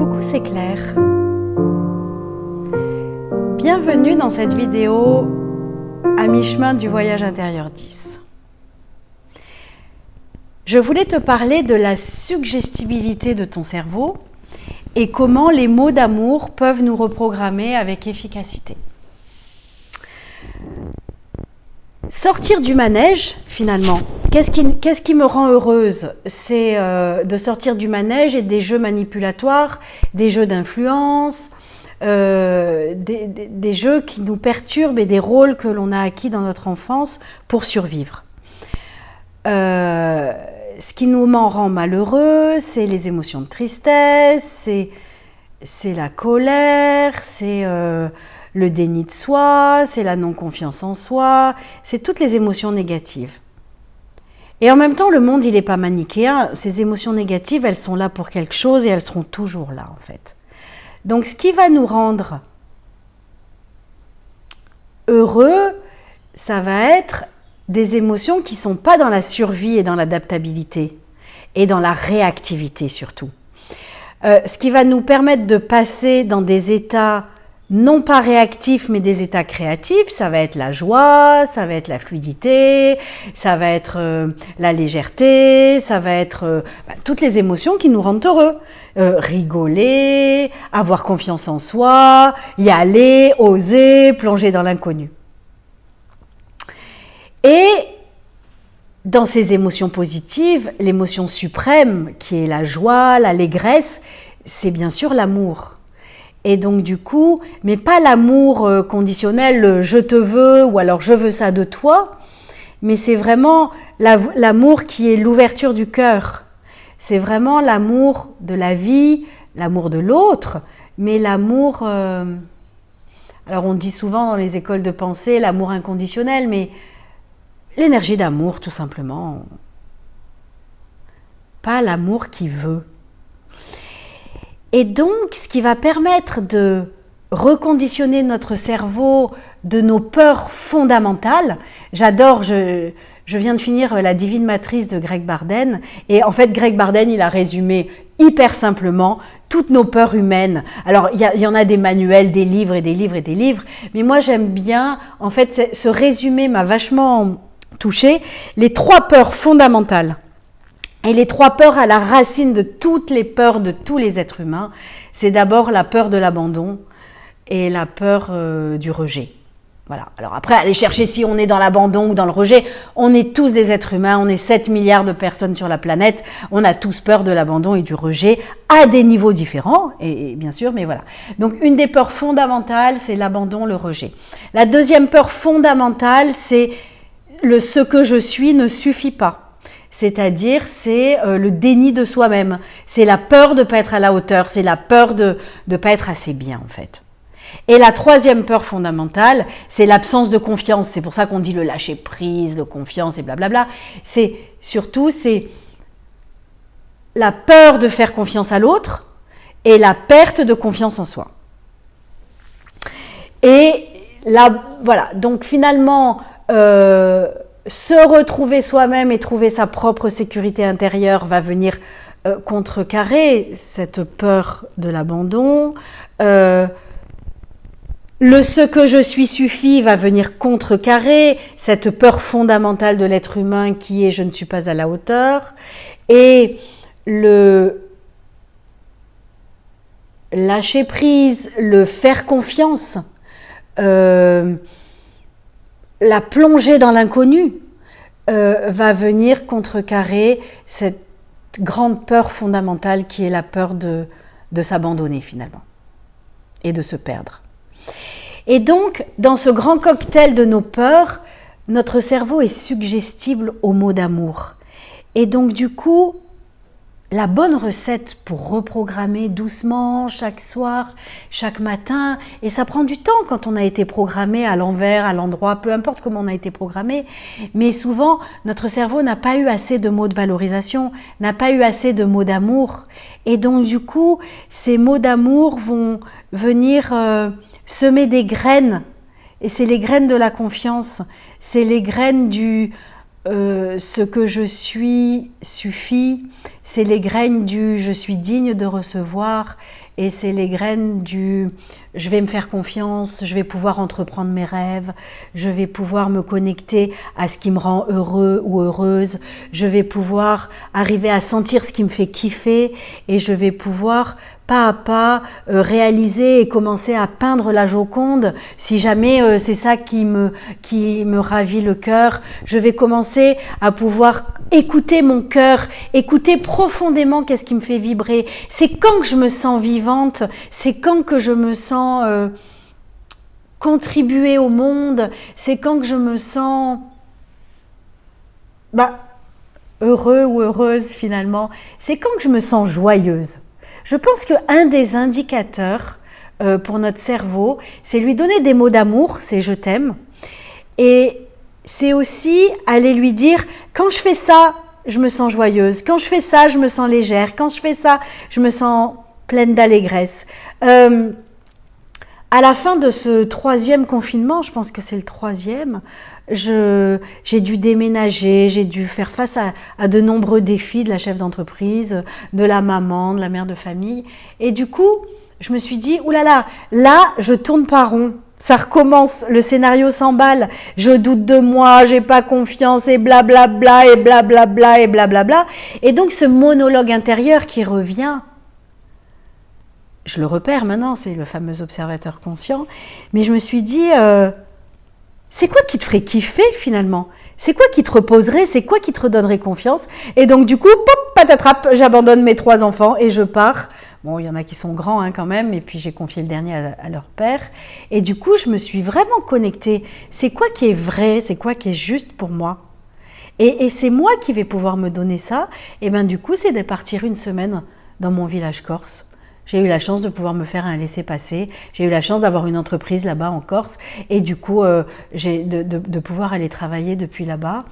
Coucou, c'est Claire. Bienvenue dans cette vidéo à mi-chemin du voyage intérieur 10. Je voulais te parler de la suggestibilité de ton cerveau et comment les mots d'amour peuvent nous reprogrammer avec efficacité. Sortir du manège, finalement, qu'est-ce qui me rend heureuse? C'est de sortir du manège et des jeux manipulatoires, des jeux d'influence, des jeux qui nous perturbent et des rôles que l'on a acquis dans notre enfance pour survivre. Ce qui nous rend malheureux, c'est les émotions de tristesse, c'est la colère, c'est le déni de soi, c'est la non-confiance en soi, c'est toutes les émotions négatives. Et en même temps, le monde, il n'est pas manichéen. Ces émotions négatives, elles sont là pour quelque chose et elles seront toujours là, en fait. Donc, ce qui va nous rendre heureux, ça va être des émotions qui ne sont pas dans la survie et dans l'adaptabilité, et dans la réactivité surtout. Ce qui va nous permettre de passer dans des états non pas réactifs, mais des états créatifs, ça va être la joie, ça va être la fluidité, ça va être la légèreté, ça va être toutes les émotions qui nous rendent heureux. Rigoler, avoir confiance en soi, y aller, oser, plonger dans l'inconnu. Et dans ces émotions positives, l'émotion suprême, qui est la joie, l'allégresse, c'est bien sûr l'amour. Et donc du coup, mais pas l'amour conditionnel, je te veux ou alors je veux ça de toi, mais c'est vraiment l'amour qui est l'ouverture du cœur. C'est vraiment l'amour de la vie, l'amour de l'autre, mais l'amour... alors on dit souvent dans les écoles de pensée l'amour inconditionnel, mais l'énergie d'amour tout simplement. Pas l'amour qui veut. Et donc, ce qui va permettre de reconditionner notre cerveau de nos peurs fondamentales, j'adore, je viens de finir La Divine Matrice de Greg Barden, et en fait, Greg Barden, il a résumé hyper simplement toutes nos peurs humaines. Alors, il y en a des manuels, des livres et des livres et des livres, mais moi, j'aime bien, en fait, ce résumé m'a vachement touchée, les 3 peurs fondamentales. Et les 3 peurs à la racine de toutes les peurs de tous les êtres humains, c'est d'abord la peur de l'abandon et la peur du rejet. Voilà. Alors après, aller chercher si on est dans l'abandon ou dans le rejet, on est tous des êtres humains, on est 7 milliards de personnes sur la planète, on a tous peur de l'abandon et du rejet à des niveaux différents, et bien sûr, mais voilà. Donc une des peurs fondamentales, c'est l'abandon, le rejet. La deuxième peur fondamentale, c'est ce que je suis ne suffit pas. C'est-à-dire, c'est le déni de soi-même. C'est la peur de ne pas être à la hauteur. C'est la peur de ne pas être assez bien, en fait. Et la troisième peur fondamentale, c'est l'absence de confiance. C'est pour ça qu'on dit le lâcher-prise, le confiance et blablabla. C'est la peur de faire confiance à l'autre et la perte de confiance en soi. Et là, voilà. Donc, finalement... se retrouver soi-même et trouver sa propre sécurité intérieure va venir contrecarrer cette peur de l'abandon. Le ce que je suis suffit va venir contrecarrer cette peur fondamentale de l'être humain qui est je ne suis pas à la hauteur. Et le lâcher prise, le faire confiance, la plongée dans l'inconnu va venir contrecarrer cette grande peur fondamentale qui est la peur de s'abandonner finalement et de se perdre. Et donc, dans ce grand cocktail de nos peurs, notre cerveau est suggestible aux mots d'amour. Et donc du coup, la bonne recette pour reprogrammer doucement chaque soir, chaque matin, et ça prend du temps quand on a été programmé à l'envers, à l'endroit, peu importe comment on a été programmé, mais souvent notre cerveau n'a pas eu assez de mots de valorisation, n'a pas eu assez de mots d'amour, et donc du coup ces mots d'amour vont venir semer des graines, et c'est les graines de la confiance, c'est les graines du ce que je suis suffit, c'est les graines du je suis digne de recevoir et c'est les graines du je vais me faire confiance, je vais pouvoir entreprendre mes rêves, je vais pouvoir me connecter à ce qui me rend heureux ou heureuse, je vais pouvoir arriver à sentir ce qui me fait kiffer et je vais pouvoir pas à pas réaliser et commencer à peindre la Joconde. Si jamais c'est ça qui me ravit le cœur, je vais commencer à pouvoir écouter mon cœur, écouter profondément qu'est-ce qui me fait vibrer. C'est quand que je me sens vivante, c'est quand que je me sens contribuer au monde, c'est quand que je me sens heureux ou heureuse finalement, c'est quand que je me sens joyeuse. Je pense qu'un des indicateurs pour notre cerveau, c'est lui donner des mots d'amour, c'est « je t'aime ». Et c'est aussi aller lui dire « quand je fais ça, je me sens joyeuse. Quand je fais ça, je me sens légère. Quand je fais ça, je me sens pleine d'allégresse. » À la fin de ce 3e confinement, je pense que c'est le 3e, j'ai dû déménager, j'ai dû faire face à de nombreux défis de la chef d'entreprise, de la maman, de la mère de famille. Et du coup, je me suis dit, oulala, là, je tourne pas rond. Ça recommence, le scénario s'emballe, je doute de moi, j'ai pas confiance et blablabla et blablabla et blablabla. Et donc ce monologue intérieur qui revient, je le repère maintenant, c'est le fameux observateur conscient, mais je me suis dit, c'est quoi qui te ferait kiffer finalement? C'est quoi qui te reposerait? C'est quoi qui te redonnerait confiance? Et donc du coup, pop, patatrape, j'abandonne mes 3 enfants et je pars. Bon, il y en a qui sont grands quand même, et puis j'ai confié le dernier à leur père. Et du coup, je me suis vraiment connectée. C'est quoi qui est vrai? C'est quoi qui est juste pour moi? Et c'est moi qui vais pouvoir me donner ça. Et bien du coup, c'est de partir une semaine dans mon village corse. J'ai eu la chance de pouvoir me faire un laissez-passer. J'ai eu la chance d'avoir une entreprise là-bas en Corse. Et du coup, de pouvoir aller travailler depuis là-bas.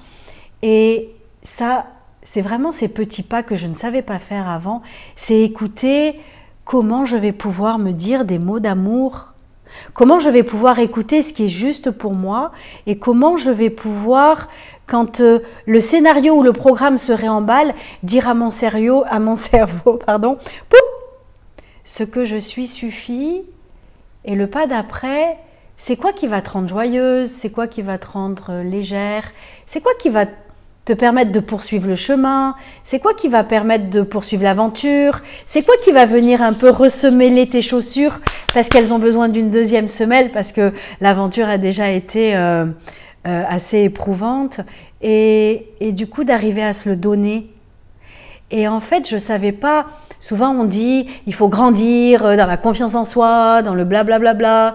Et ça, c'est vraiment ces petits pas que je ne savais pas faire avant. C'est écouter comment je vais pouvoir me dire des mots d'amour. Comment je vais pouvoir écouter ce qui est juste pour moi. Et comment je vais pouvoir, quand le scénario ou le programme se réemballe, dire à mon cerveau, poup, ce que je suis suffit, et le pas d'après, c'est quoi qui va te rendre joyeuse, c'est quoi qui va te rendre légère, c'est quoi qui va te permettre de poursuivre le chemin, c'est quoi qui va permettre de poursuivre l'aventure, c'est quoi qui va venir un peu ressemeler tes chaussures parce qu'elles ont besoin d'une 2e semelle, parce que l'aventure a déjà été assez éprouvante, et du coup d'arriver à se le donner. Et en fait, je ne savais pas, souvent on dit, il faut grandir dans la confiance en soi, dans le blablabla.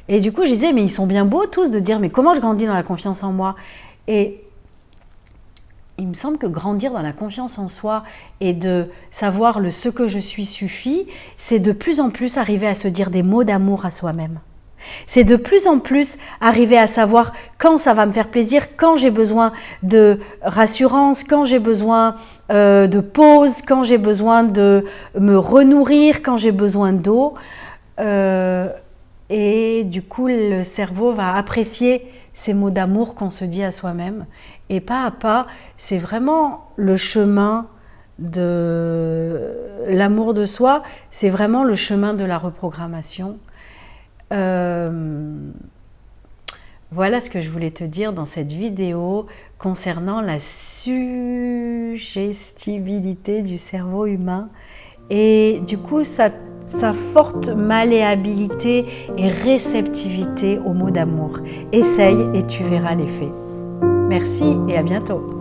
Et du coup, je disais, mais ils sont bien beaux tous de dire, mais comment je grandis dans la confiance en moi? Et il me semble que grandir dans la confiance en soi et de savoir le ce que je suis suffit, c'est de plus en plus arriver à se dire des mots d'amour à soi-même. C'est de plus en plus arriver à savoir quand ça va me faire plaisir, quand j'ai besoin de rassurance, quand j'ai besoin de pause, quand j'ai besoin de me renourrir, quand j'ai besoin d'eau. Et du coup, le cerveau va apprécier ces mots d'amour qu'on se dit à soi-même. Et pas à pas, c'est vraiment le chemin de l'amour de soi, c'est vraiment le chemin de la reprogrammation. Voilà ce que je voulais te dire dans cette vidéo concernant la suggestibilité du cerveau humain et du coup sa forte malléabilité et réceptivité aux mots d'amour. Essaye et tu verras l'effet. Merci et à bientôt.